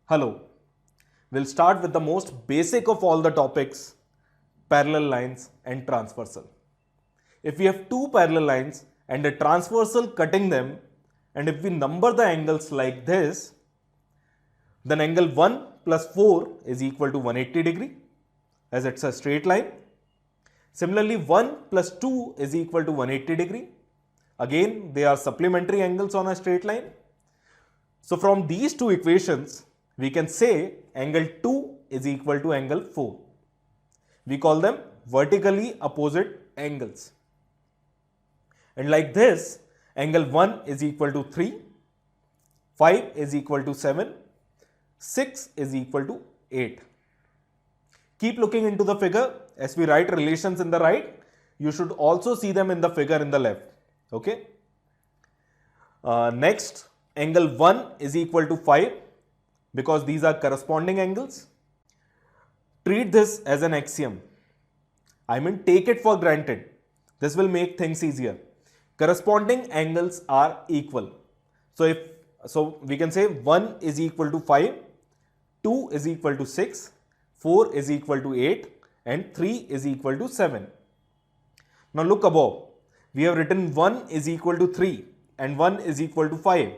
Hello. We'll start with the most basic of all the topics, parallel lines and transversal. If we have two parallel lines and a transversal cutting them, and if we number the angles like this, then angle 1 plus 4 is equal to 180 degree, as it's a straight line. Similarly, 1 plus 2 is equal to 180 degree. Again, they are supplementary angles on a straight line. So from these two equations, we can say angle 2 is equal to angle 4. We call them vertically opposite angles. And like this, angle 1 is equal to 3, 5 is equal to 7, 6 is equal to 8. Keep looking into the figure. As we write relations in the right, you should also see them in the figure in the left. Okay. Next, angle 1 is equal to 5 because these are corresponding angles. Treat this as an axiom. I mean, take it for granted. This will make things easier. Corresponding angles are equal. So we can say 1 is equal to 5, 2 is equal to 6, 4 is equal to 8 and 3 is equal to 7. Now look above. We have written 1 is equal to 3 and 1 is equal to 5.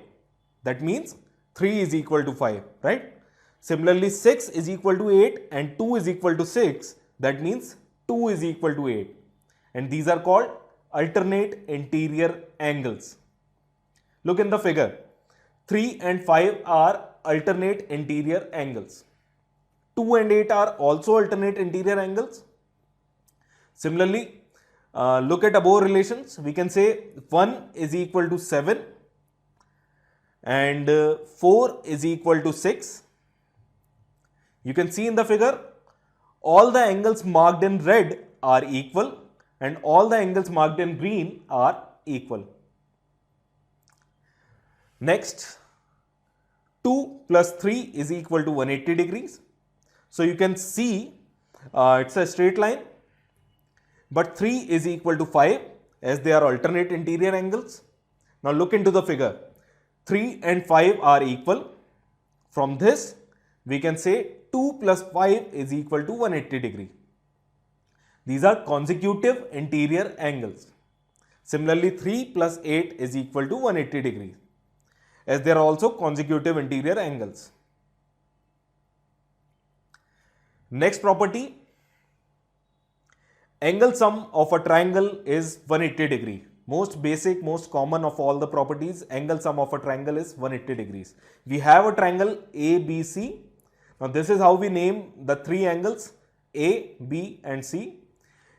That means 3 is equal to 5, right? Similarly, 6 is equal to 8 and 2 is equal to 6. That means 2 is equal to 8. And these are called alternate interior angles. Look in the figure. 3 and 5 are alternate interior angles. 2 and 8 are also alternate interior angles. Similarly, look at above relations. We can say 1 is equal to 7 and 4 is equal to 6. You can see in the figure, all the angles marked in red are equal and all the angles marked in green are equal. Next, 2 plus 3 is equal to 180 degrees. So you can see it's a straight line, but 3 is equal to 5 as they are alternate interior angles. Now look into the figure. 3 and 5 are equal. From this, we can say 2 plus 5 is equal to 180 degree. These are consecutive interior angles. Similarly, 3 plus 8 is equal to 180 degrees, as they are also consecutive interior angles. Next property, angle sum of a triangle is 180 degree. Most basic, most common of all the properties, angle sum of a triangle is 180 degrees. We have a triangle ABC. Now this is how we name the three angles A, B and C.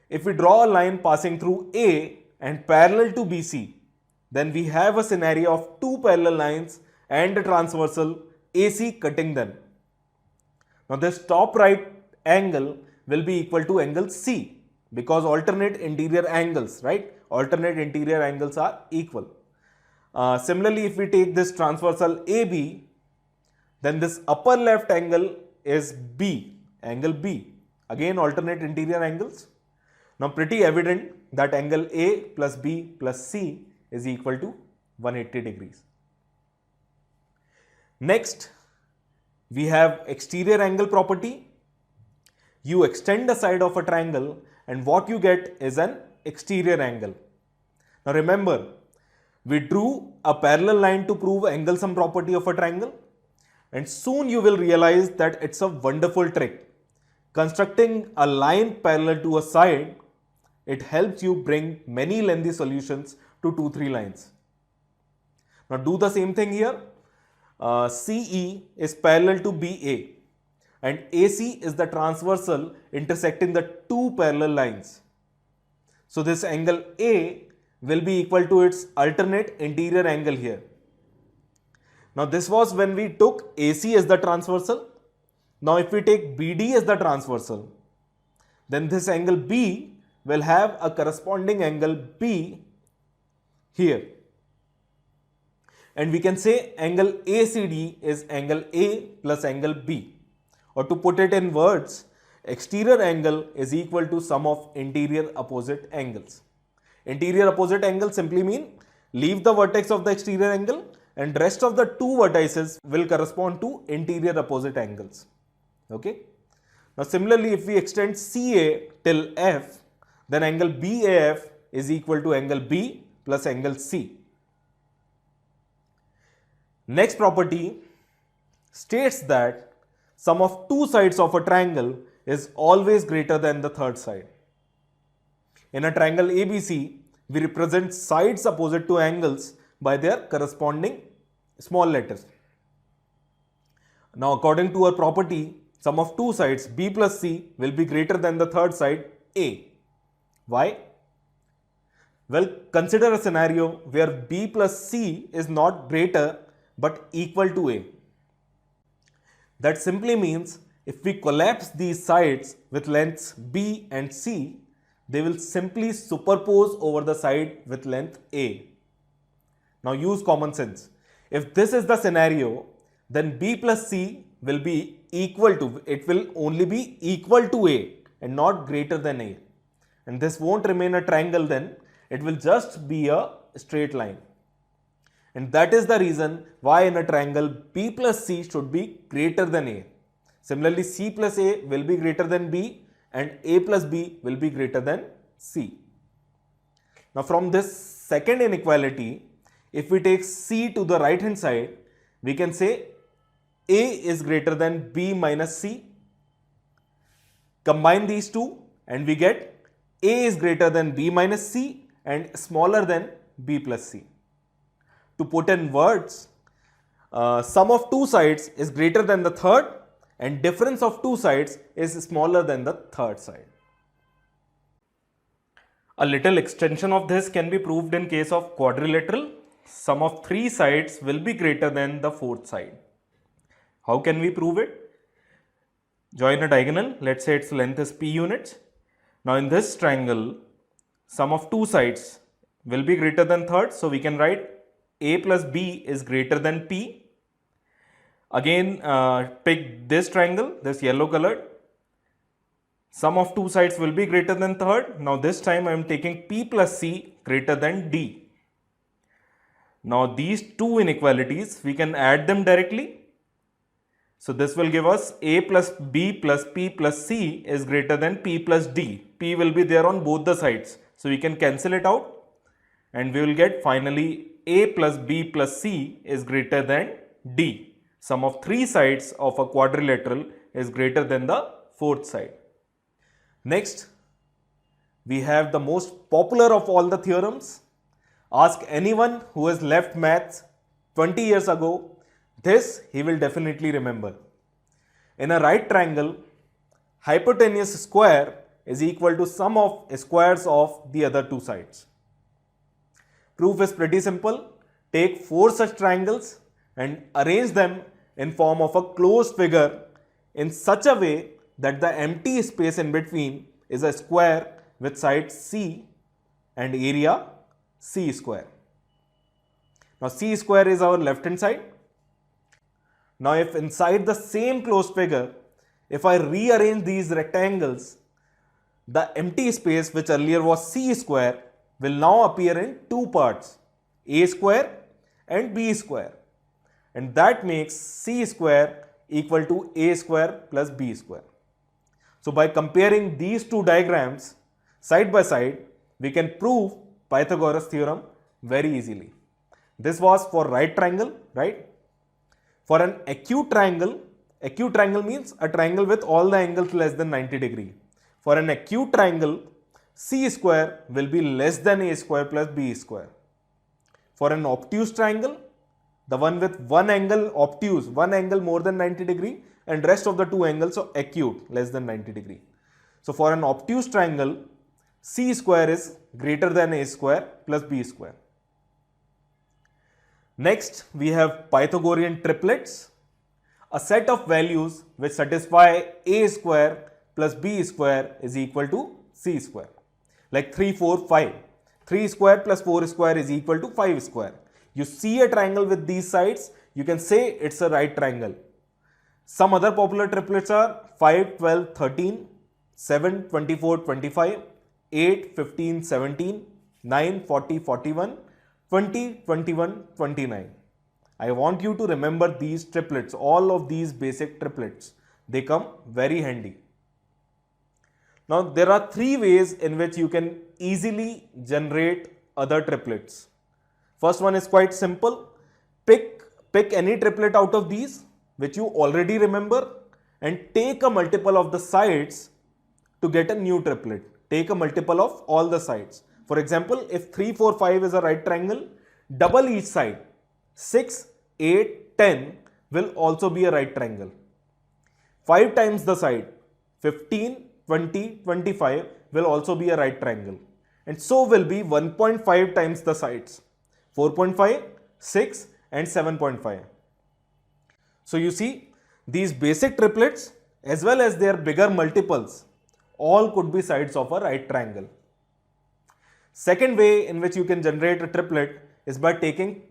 If we draw a line passing through A and parallel to BC, then we have a scenario of two parallel lines and a transversal AC cutting them. Now this top right angle will be equal to angle C because alternate interior angles, right? Alternate interior angles are equal. Similarly, if we take this transversal AB, then this upper left angle is B, angle B. Again, alternate interior angles. Now, pretty evident that angle A plus B plus C is equal to 180 degrees. Next, we have exterior angle property. You extend the side of a triangle and what you get is an exterior angle. Now remember, we drew a parallel line to prove angle sum property of a triangle, and soon you will realize that it's a wonderful trick. Constructing a line parallel to a side, it helps you bring many lengthy solutions to 2-3 lines. Now do the same thing here. CE is parallel to BA and AC is the transversal intersecting the two parallel lines. So this angle A will be equal to its alternate interior angle here. Now this was when we took AC as the transversal. Now if we take BD as the transversal, then this angle B will have a corresponding angle B here. And we can say angle ACD is angle A plus angle B. Or to put it in words, exterior angle is equal to sum of interior opposite angles. Interior opposite angle simply mean leave the vertex of the exterior angle and rest of the two vertices will correspond to interior opposite angles. Okay. Now similarly, if we extend CA till F, then angle BAF is equal to angle B plus angle C. Next property states that sum of two sides of a triangle is always greater than the third side. In a triangle ABC, we represent sides opposite to angles by their corresponding small letters. Now according to our property, sum of two sides B plus C will be greater than the third side A. Why? Well, consider a scenario where B plus C is not greater but equal to A. That simply means if we collapse these sides with lengths B and C, they will simply superpose over the side with length A. Now use common sense. If this is the scenario, then B plus C will be equal to, it will only be equal to A and not greater than A. And this won't remain a triangle then, it will just be a straight line. And that is the reason why in a triangle B plus C should be greater than A. Similarly, C plus A will be greater than B and A plus B will be greater than C. Now from this second inequality, if we take C to the right hand side, we can say A is greater than B minus C. Combine these two and we get A is greater than B minus C and smaller than B plus C. To put in words, sum of two sides is greater than the third and difference of two sides is smaller than the third side. A little extension of this can be proved in case of quadrilateral. Sum of three sides will be greater than the fourth side. How can we prove it? Join a diagonal. Let's say its length is P units. Now in this triangle, sum of two sides will be greater than third. So we can write A plus B is greater than P. Again, pick this triangle, this yellow colored. Sum of two sides will be greater than third. Now this time I am taking P plus C greater than D. Now these two inequalities, we can add them directly. So this will give us A plus B plus P plus C is greater than P plus D. P will be there on both the sides. So we can cancel it out and we will get finally A plus B plus C is greater than D. Sum of three sides of a quadrilateral is greater than the fourth side. Next, we have the most popular of all the theorems. Ask anyone who has left maths 20 years ago, this he will definitely remember. In a right triangle, hypotenuse square is equal to sum of squares of the other two sides. Proof is pretty simple. Take four such triangles and arrange them in form of a closed figure in such a way that the empty space in between is a square with side C and area C square. Now C square is our left hand side. Now if inside the same closed figure, if I rearrange these rectangles, the empty space which earlier was C square will now appear in two parts, A square and B square. And that makes C square equal to A square plus B square. So by comparing these two diagrams side by side, we can prove Pythagoras theorem very easily. This was for right triangle, right? For an acute triangle means a triangle with all the angles less than 90 degree. For an acute triangle, C square will be less than A square plus B square. For an obtuse triangle, the one with one angle obtuse, one angle more than 90 degree and rest of the two angles are acute, less than 90 degree. So for an obtuse triangle, C square is greater than A square plus B square. Next, we have Pythagorean triplets, a set of values which satisfy A square plus B square is equal to C square. Like 3, 4, 5. 3 square plus 4 square is equal to 5 square. You see a triangle with these sides, you can say it's a right triangle. Some other popular triplets are 5, 12, 13, 7, 24, 25, 8, 15, 17, 9, 40, 41, 20, 21, 29. I want you to remember these triplets, all of these basic triplets. They come very handy. Now, there are three ways in which you can easily generate other triplets. First one is quite simple. Pick any triplet out of these which you already remember and take a multiple of the sides to get a new triplet. Take a multiple of all the sides. For example, if 3, 4, 5 is a right triangle, double each side. 6, 8, 10 will also be a right triangle. 5 times the side, 15, 20, 25 will also be a right triangle. And so will be 1.5 times the sides, 4.5, 6 and 7.5. So you see, these basic triplets as well as their bigger multiples all could be sides of a right triangle. Second way in which you can generate a triplet is by taking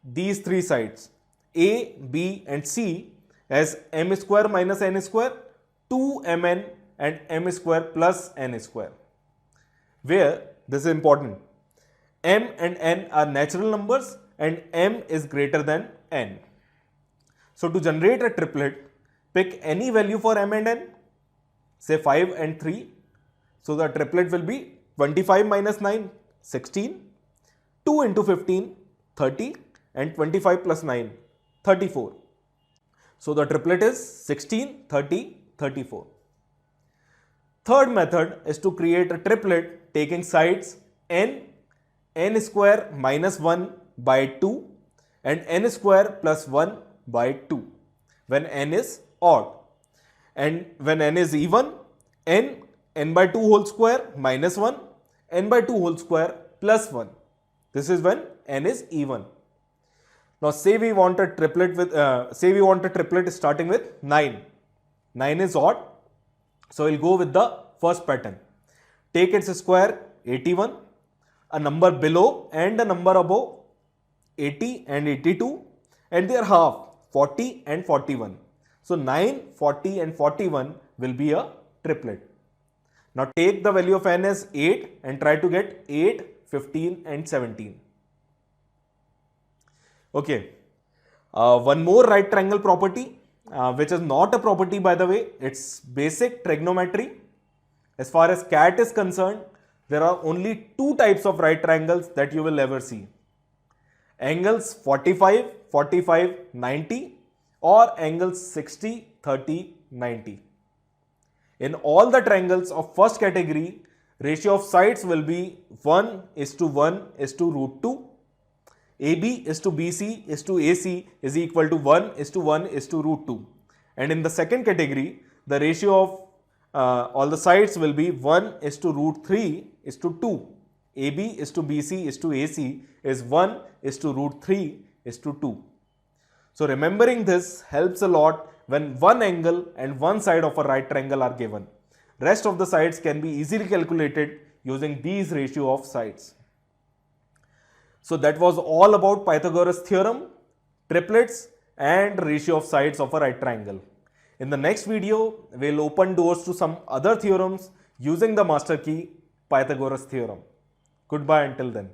these three sides A, B and C as m square minus n square, 2mn and m square plus n square, where this is important. M and n are natural numbers and m is greater than n. So to generate a triplet, pick any value for m and n, say 5 and 3. So the triplet will be 25 minus 9, 16, 2 into 15, 30 and 25 plus 9, 34. So the triplet is 16, 30, 34. Third method is to create a triplet taking sides n square minus 1 by 2 and n square plus 1 by 2 when n is odd, and when n is even, n by 2 whole square minus 1, n by 2 whole square plus 1. This is when n is even. Now say we want a triplet starting with 9. 9 is odd, so we'll go with the first pattern. Take its square 81, a number below and a number above 80 and 82 and their half 40 and 41. So 9, 40 and 41 will be a triplet. Now take the value of n as 8 and try to get 8, 15 and 17. Okay, one more right triangle property which is not a property by the way, it's basic trigonometry. As far as CAT is concerned, there are only two types of right triangles that you will ever see. Angles 45, 45, 90 or angles 60, 30, 90. In all the triangles of first category, ratio of sides will be 1 is to 1 is to root 2. AB is to BC is to AC is equal to 1 is to 1 is to root 2. And in the second category, the ratio of all the sides will be 1 is to root 3 is to 2. AB is to BC is to AC is 1 is to root 3 is to 2. So remembering this helps a lot when one angle and one side of a right triangle are given. Rest of the sides can be easily calculated using these ratio of sides. So that was all about Pythagoras theorem, triplets and ratio of sides of a right triangle. In the next video, we'll open doors to some other theorems using the master key Pythagoras theorem. Goodbye until then.